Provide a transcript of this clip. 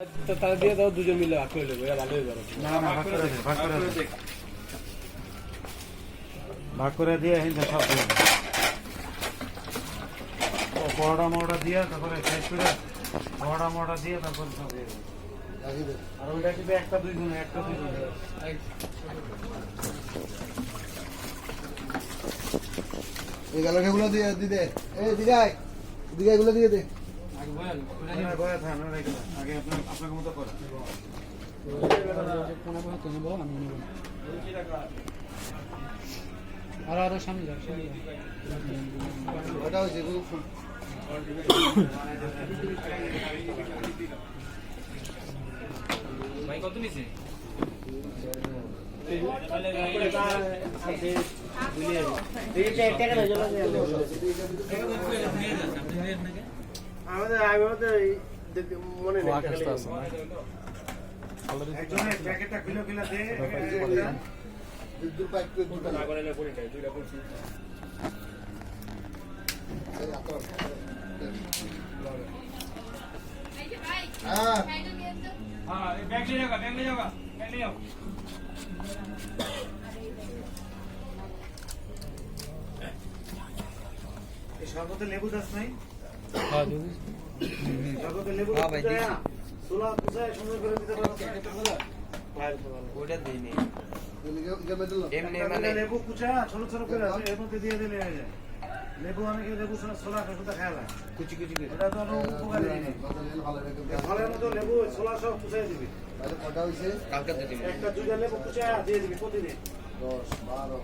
তারা দিয়ে দাও, দুজন মিলে ভাগ করে নেবো, ভালো হয়ে যাবে। ভাগ করে দিয়ে সব পরোটা মরোটা দিয়ে তারপরে শেষ করে পরোটা মরোটা দিয়ে তারপরে সব দিয়ে দেবো। আর ওইটা কিন্তু একটা দুই গুণ এই গালাগুলো দিয়ে দিদে, এই দিদাই দিদা এগুলো দিয়ে দে। আগে আপনাকে মতো করে আরো সামনে যাও, ওটা হচ্ছে ভাই কত নিছে? আমাদের মনে নেই একজনের প্যাকেটটা কিলো কিলো দে বিদ্যুৎ পাইপ দুটো না করে দুইটা করছি। হ্যাঁ हाँ, बैग ले जाओगा, बैग ले जाओगा, बैग ले जाओ। এই শরবতে লেবু দাস নাই हाँ जो भी। শরবতে লেবু হ্যাঁ ভাই, দিছি। সোলা কুচায় সুন্দর করে দিতে পারো ওটা দেই নি। এমনি মানে মানে লেবু কুচা ছোট ছোট করে আছে এর মধ্যে দিয়ে দিলে হয়ে যায়। লেবু অনেকে লেবু সোলা সুতা খায় না, কুচি কুচি করে। এটা তো উপকারী জিনিস। ফলের মতো লেবু ছোলা সব কুচাই দিবি, কটা হয়েছে? কালকে দিয়ে দিবি। একটা দুইটা লেবু কুচা দিয়ে দিবি প্রতিদিন। 10, 12,